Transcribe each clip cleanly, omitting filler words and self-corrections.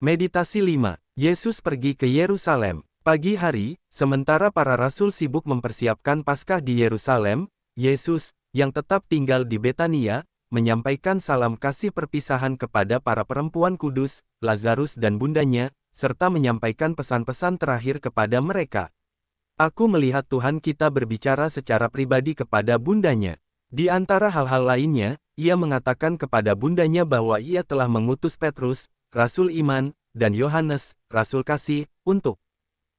Meditasi 5. Yesus pergi ke Yerusalem. Pagi hari, sementara para rasul sibuk mempersiapkan Paskah di Yerusalem, Yesus, yang tetap tinggal di Betania, menyampaikan salam kasih perpisahan kepada para perempuan kudus, Lazarus dan bundanya, serta menyampaikan pesan-pesan terakhir kepada mereka. Aku melihat Tuhan kita berbicara secara pribadi kepada bundanya. Di antara hal-hal lainnya, ia mengatakan kepada bundanya bahwa ia telah mengutus Petrus, Rasul Iman, dan Yohanes, Rasul Kasih, untuk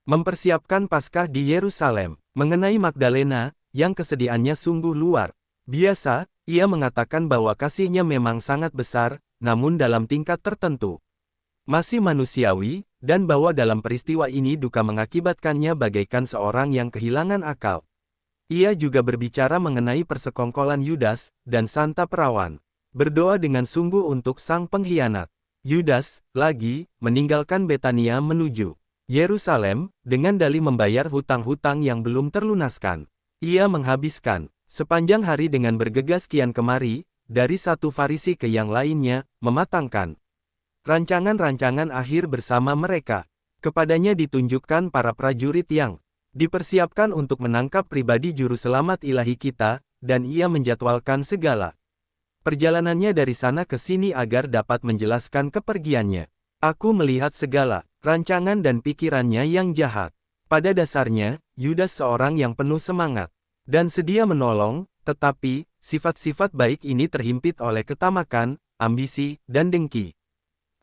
mempersiapkan Paskah di Yerusalem. Mengenai Magdalena, yang kesediaannya sungguh luar biasa, ia mengatakan bahwa kasihnya memang sangat besar, namun dalam tingkat tertentu masih manusiawi, dan bahwa dalam peristiwa ini duka mengakibatkannya bagaikan seorang yang kehilangan akal. Ia juga berbicara mengenai persekongkolan Yudas, dan Santa Perawan. Berdoa dengan sungguh untuk sang pengkhianat. Yudas, lagi, meninggalkan Betania menuju Yerusalem, dengan dalih membayar hutang-hutang yang belum terlunaskan. Ia menghabiskan sepanjang hari dengan bergegas kian kemari, dari satu Farisi ke yang lainnya, mematangkan rancangan-rancangan akhir bersama mereka. Kepadanya ditunjukkan para prajurit yang dipersiapkan untuk menangkap pribadi juru selamat ilahi kita, dan ia menjadwalkan segala perjalanannya dari sana ke sini agar dapat menjelaskan kepergiannya. Aku melihat segala rancangan dan pikirannya yang jahat. Pada dasarnya, Yudas seorang yang penuh semangat dan sedia menolong, tetapi sifat-sifat baik ini terhimpit oleh ketamakan, ambisi, dan dengki.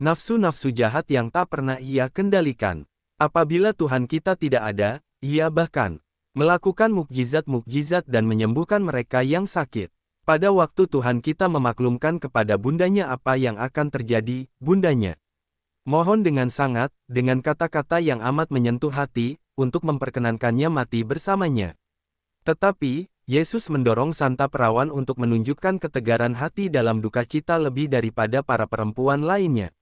Nafsu-nafsu jahat yang tak pernah ia kendalikan. Apabila Tuhan kita tidak ada, ia bahkan melakukan mukjizat-mukjizat dan menyembuhkan mereka yang sakit. Pada waktu Tuhan kita memaklumkan kepada bundanya apa yang akan terjadi, bundanya mohon dengan sangat, dengan kata-kata yang amat menyentuh hati, untuk memperkenankannya mati bersamanya. Tetapi, Yesus mendorong Santa Perawan untuk menunjukkan ketegaran hati dalam duka cita lebih daripada para perempuan lainnya.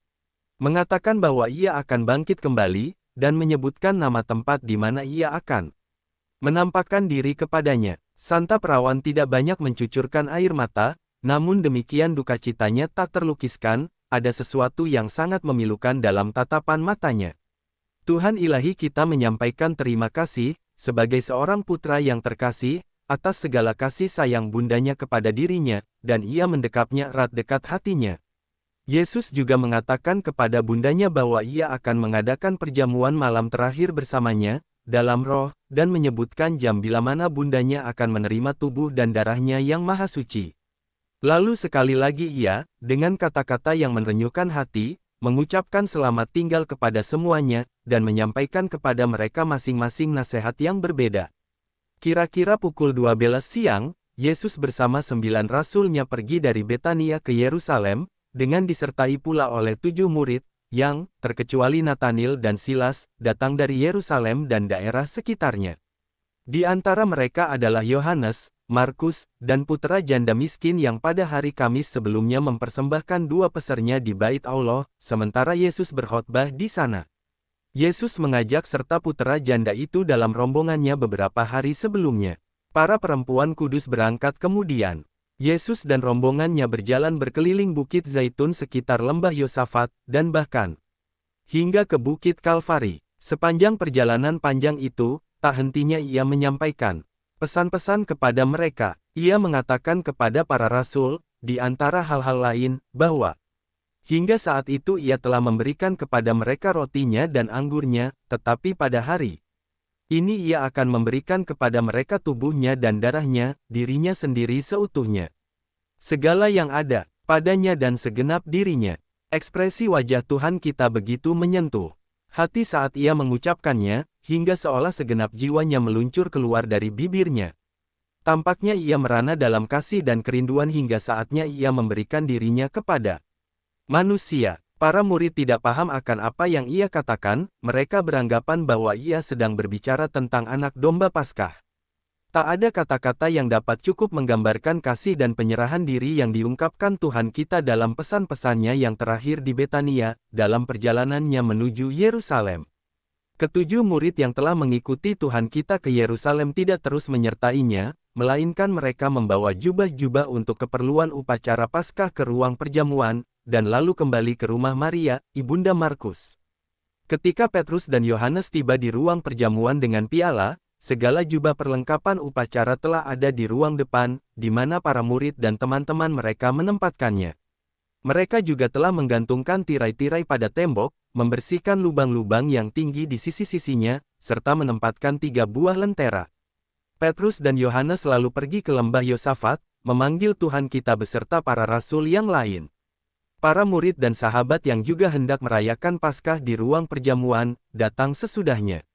Mengatakan bahwa ia akan bangkit kembali, dan menyebutkan nama tempat di mana ia akan menampakkan diri kepadanya. Santa Perawan tidak banyak mencucurkan air mata, namun demikian duka citanya tak terlukiskan, ada sesuatu yang sangat memilukan dalam tatapan matanya. Tuhan ilahi kita menyampaikan terima kasih, sebagai seorang putra yang terkasih, atas segala kasih sayang bundanya kepada dirinya, dan ia mendekapnya erat dekat hatinya. Yesus juga mengatakan kepada bundanya bahwa ia akan mengadakan perjamuan malam terakhir bersamanya, dalam roh, dan menyebutkan jam bila mana bundanya akan menerima tubuh dan darahnya yang maha suci. Lalu sekali lagi ia, dengan kata-kata yang merenyuhkan hati, mengucapkan selamat tinggal kepada semuanya, dan menyampaikan kepada mereka masing-masing nasihat yang berbeda. Kira-kira pukul 12 siang, Yesus bersama 9 rasulnya pergi dari Betania ke Yerusalem, dengan disertai pula oleh 7 murid, yang, terkecuali Natanil dan Silas, datang dari Yerusalem dan daerah sekitarnya. Di antara mereka adalah Yohanes, Markus, dan putra janda miskin yang pada hari Kamis sebelumnya mempersembahkan 2 pesernya di Bait Allah, sementara Yesus berkhotbah di sana. Yesus mengajak serta putra janda itu dalam rombongannya beberapa hari sebelumnya. Para perempuan kudus berangkat kemudian. Yesus dan rombongannya berjalan berkeliling Bukit Zaitun sekitar lembah Yosafat, dan bahkan hingga ke Bukit Kalvari. Sepanjang perjalanan panjang itu, tak hentinya ia menyampaikan pesan-pesan kepada mereka. Ia mengatakan kepada para rasul, di antara hal-hal lain, bahwa hingga saat itu ia telah memberikan kepada mereka rotinya dan anggurnya, tetapi pada hari ini ia akan memberikan kepada mereka tubuhnya dan darahnya, dirinya sendiri seutuhnya. Segala yang ada padanya dan segenap dirinya. Ekspresi wajah Tuhan kita begitu menyentuh hati saat ia mengucapkannya, hingga seolah segenap jiwanya meluncur keluar dari bibirnya. Tampaknya ia merana dalam kasih dan kerinduan hingga saatnya ia memberikan dirinya kepada manusia. Para murid tidak paham akan apa yang ia katakan, mereka beranggapan bahwa ia sedang berbicara tentang anak domba Paskah. Tak ada kata-kata yang dapat cukup menggambarkan kasih dan penyerahan diri yang diungkapkan Tuhan kita dalam pesan-pesannya yang terakhir di Betania, dalam perjalanannya menuju Yerusalem. Ketujuh murid yang telah mengikuti Tuhan kita ke Yerusalem tidak terus menyertainya, melainkan mereka membawa jubah-jubah untuk keperluan upacara Paskah ke ruang perjamuan, dan lalu kembali ke rumah Maria, ibunda Markus. Ketika Petrus dan Yohanes tiba di ruang perjamuan dengan piala, segala jubah perlengkapan upacara telah ada di ruang depan, di mana para murid dan teman-teman mereka menempatkannya. Mereka juga telah menggantungkan tirai-tirai pada tembok, membersihkan lubang-lubang yang tinggi di sisi-sisinya, serta menempatkan 3 buah lentera. Petrus dan Yohanes lalu pergi ke lembah Yosafat, memanggil Tuhan kita beserta para rasul yang lain. Para murid dan sahabat yang juga hendak merayakan Paskah di ruang perjamuan, datang sesudahnya.